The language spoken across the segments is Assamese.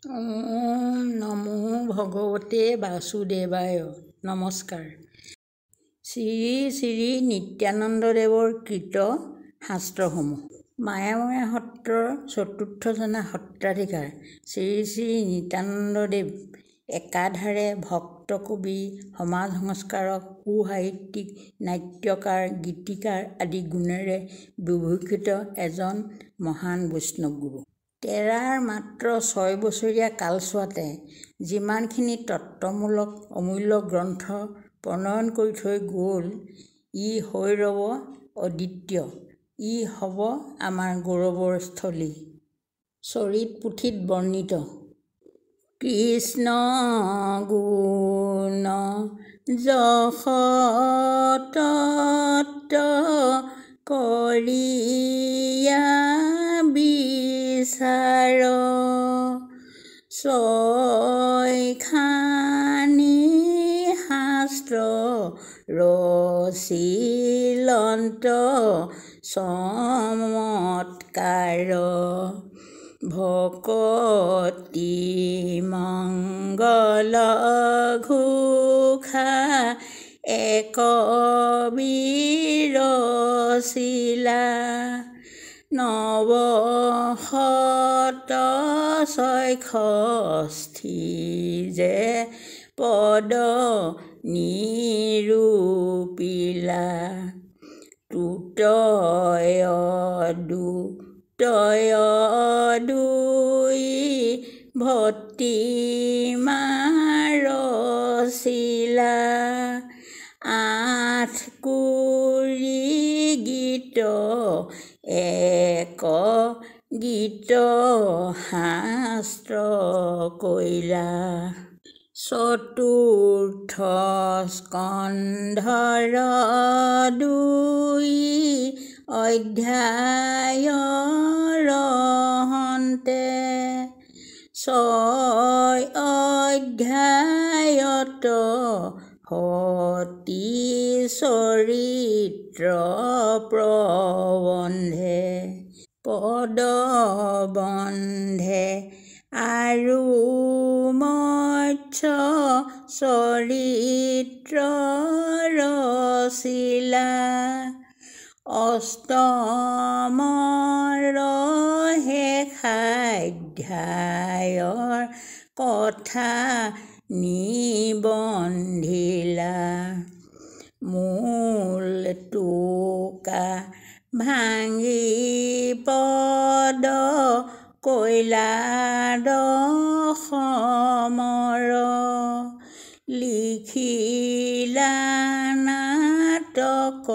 ওম নমো ভগৱতে বাসুদেৱায়। নমস্কাৰ। শ্ৰী শ্ৰী নিত্যানন্দদেৱৰ কৃত শাস্ত্ৰসমূহ। মায়াময়া সত্ৰৰ চতুৰ্থজনা সত্ৰাধিকাৰ শ্ৰী শ্ৰী নিত্যানন্দদেৱ একাধাৰে ভক্ত কবি, সমাজ সংস্কাৰক, সুসাহিত্যিক, নাট্যকাৰ, গীতিকাৰ আদি গুণেৰে বিভূষিত এজন মহান বৈষ্ণৱ গুৰু। তেৰাৰ মাত্ৰ 6 বছৰীয়া কালছোৱাতে যিমানখিনি তত্ত্বমূলক অমূল্য গ্ৰন্থ প্ৰণয়ন কৰি থৈ গ'ল, ই হৈ ৰব অদ্বিতীয়, ই হ'ব আমাৰ গৌৰৱৰ স্থলী। চৰিত পুথিত বৰ্ণিত কৃষ্ণ গুণ যশ তত্ত্ব কৰিয়া বিচাৰ, ছয়খানি শাস্ত্ৰ ৰচিলন্ত চমৎকাৰ, ভকতি মংগল ঘোষা একবিৰচিলা, নৱশত 66 যে পদ নিৰূপিলা, তুতয় দুতয় দুই ভটিমা ৰচিলা, 8 কুৰি গীত এক গীত শাস্ত্ৰ কৰিলা, চতুৰ্থ স্কন্ধৰ 2 অধ্যায়ৰ অন্তে, 6 অধ্যায়ত সতী চৰিত্ৰ প্ৰবন্ধে, পদবন্ধে আৰু মৎস্য চৰিত্ৰ ৰচিলা, অষ্টমৰ শেষাধ্যায়ৰ কথা নিবন্ধিলা, মূল টোকা ভাঙি পদ কৰিলা দশমৰ, লিখিলা নাটক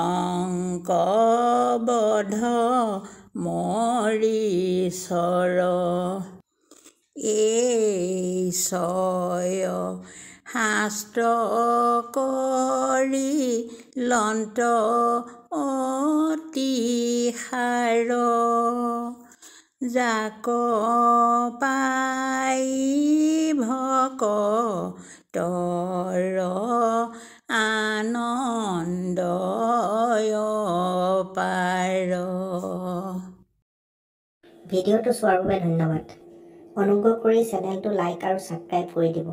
অংকবধ মৰীচৰ, এই 6 শাস্ত্ৰ কৰি লন্ত অতিসাৰ, যাক পাই ভকতৰ আনন্দয় পাৰ। ভিডিঅ'টো চোৱাৰ বাবে ধন্যবাদ। অনুগ্ৰহ কৰি চেনেলটো লাইক আৰু ছাবস্ক্ৰাইব কৰি দিব।